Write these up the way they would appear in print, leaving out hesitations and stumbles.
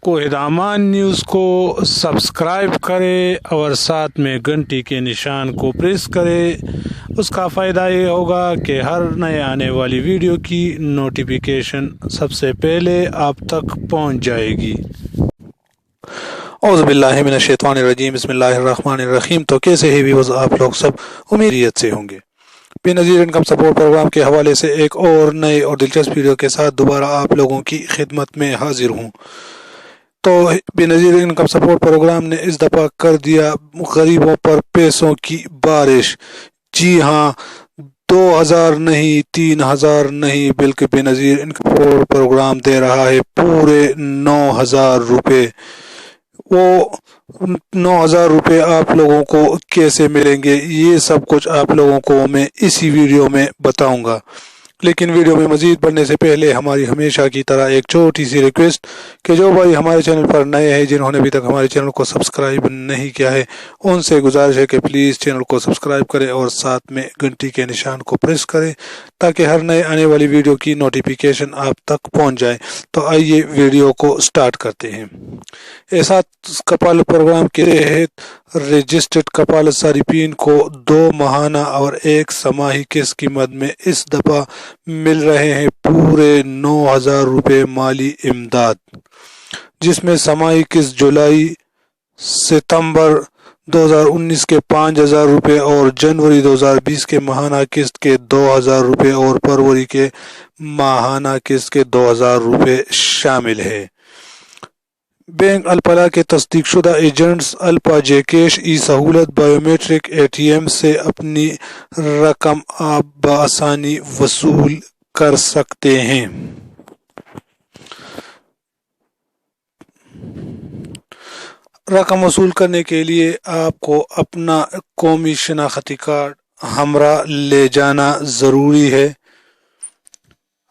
कोहिदामान news को subscribe करें और साथ में घंटी के निशान को प्रेस करें। उसका फ़ायदा ये होगा कि हर नए आने वाली वीडियो की नोटिफिकेशन सबसे पहले आप तक पहुंच जाएगी। औज़ुबिल्लाहि मिनश्शैतानिर्रजीम, बिस्मिल्लाहिर्रहमानिर्रहीम। तो कैसे है व्यूअर्स, आप लोग सब उम्मीद से होंगे। बेनज़ीर इनकम सपोर्ट प्रोग्राम के हवाले से एक और नए और दिलचस्प वीडियो के साथ दोबारा आप लोगों की खिदमत में हाजिर हूँ। तो बेनज़ीर इनकम सपोर्ट प्रोग्राम ने इस दफ़ा कर दिया गरीबों पर पैसों की बारिश। जी हाँ, 2000 नहीं, 3000 नहीं, बल्कि बेनज़ीर इनकम सपोर्ट प्रोग्राम दे रहा है पूरे 9000 रुपये। वो 9000 रुपये आप लोगों को कैसे मिलेंगे, ये सब कुछ आप लोगों को मैं इसी वीडियो में बताऊंगा। लेकिन वीडियो में मज़ीद बढ़ने से पहले हमारी हमेशा की तरह एक छोटी सी रिक्वेस्ट कि जो भाई हमारे चैनल पर नए हैं, जिन्होंने अभी तक हमारे चैनल को सब्सक्राइब नहीं किया है, उनसे गुजारिश है कि प्लीज़ चैनल को सब्सक्राइब करें और साथ में घंटी के निशान को प्रेस करें ताकि हर नए आने वाली वीडियो की नोटिफिकेशन आप तक पहुंच जाए। तो आइए वीडियो को स्टार्ट करते हैं। ऐसा कपाल प्रोग्राम के तहत रजिस्टर्ड कपाल सारिफीन को 2 माहाना और 1 समाही किस्त की मद में इस दफ़ा मिल रहे हैं पूरे 9000 रुपये माली इमदाद, जिसमें समाही किस्त जुलाई सितंबर 2019 के 5000 रुपये और जनवरी 2020 के माहाना किस्त के 2000 रुपये और फरवरी के माहाना किस्त के 2000 रुपये शामिल है। बैंक अल-फलाह के तस्दीक शुदा एजेंट्स अल्पा जे कैश ई सहूलत बायोमेट्रिक ATM से अपनी रकम आप बआसानी वसूल कर सकते हैं। रकम वसूल करने के लिए आपको अपना कौमी शनाख्ती कार्ड हमरा ले जाना ज़रूरी है।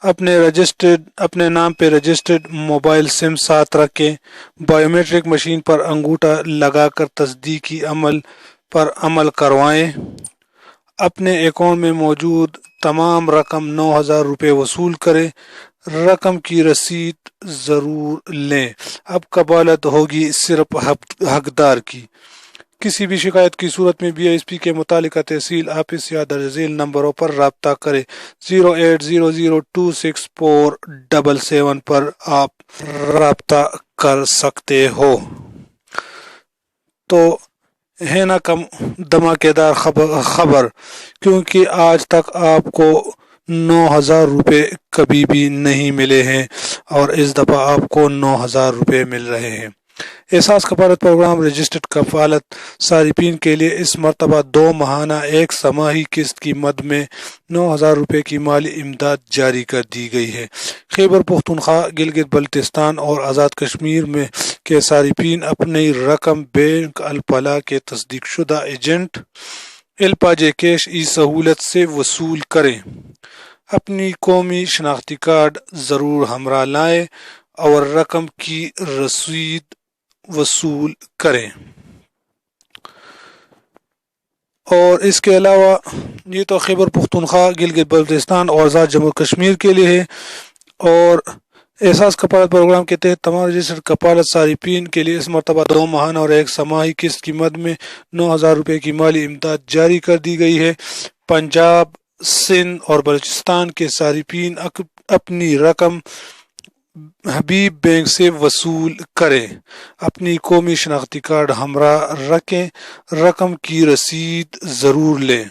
अपने नाम पे रजिस्टर्ड मोबाइल सिम साथ रखें। बायोमेट्रिक मशीन पर अंगूठा लगाकर तस्दीकी अमल पर अमल करवाएं। अपने अकाउंट में मौजूद तमाम रकम 9000 रुपये वसूल करें। रकम की रसीद ज़रूर लें। अब कबालत होगी सिर्फ हकदार की। किसी भी शिकायत की सूरत में BISP के मुतालिका तहसील ऑफिस या दर्ज झेल नंबरों पर राब्ता करें। 0800264777 पर आप राब्ता कर सकते हो। तो है ना कम धमाकेदार खबर, क्योंकि आज तक आपको 9000 रुपये कभी भी नहीं मिले हैं और इस दफ़ा आपको 9000 रुपये मिल रहे हैं। एहसास कफालत प्रोग्राम रजिस्टर्ड कफालत सारिफीन के लिए इस मरतबा 2 माहाना 1 समाही किस्त की मद में 9000 रुपये की माली इमदाद जारी कर दी गई है। खैबर पख्तूनख्वा, गिलगित बल्तिस्तान और आज़ाद कश्मीर में के सारिफीन अपनी रकम बैंक अल-फलाह के तस्दीक शुदा एजेंट अल्पा जे कैश ई सहूलत से वसूल करें। अपनी कौमी शनाख्ती कार्ड ज़रूर हमरा लाएं और रकम की रसीद वसूल करें। और इसके अलावा ये तो खैबर पख्तूनख्वा, गिलगित बल्तिस्तान और आज़ाद जम्मू कश्मीर के लिए है। और एहसास कपालत प्रोग्राम के तहत तमाम रजिस्टर्ड कपालत सारिफीन के लिए इस मरतबा 2 माहाना और 1 समाही किस्त की मद में 9000 रुपये की माली इमदाद जारी कर दी गई है। पंजाब, सिंध और बलूचिस्तान के सारिफीन अपनी रकम हबीब बैंक से वसूल करें। अपनी कौमी शनाख्ती कार्ड हमरा रखें। रकम की रसीद ज़रूर लें।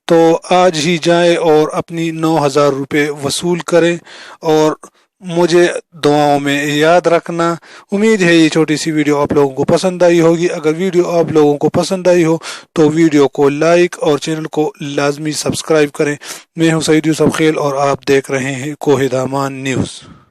तो आज ही जाएं और अपनी 9000 रुपये वसूल करें और मुझे दुआओं में याद रखना। उम्मीद है ये छोटी सी वीडियो आप लोगों को पसंद आई होगी। अगर वीडियो आप लोगों को पसंद आई हो तो वीडियो को लाइक और चैनल को लाजमी सब्सक्राइब करें। मैं हूं सईद यूसुफ खेल और आप देख रहे हैं कोहिदामान न्यूज़।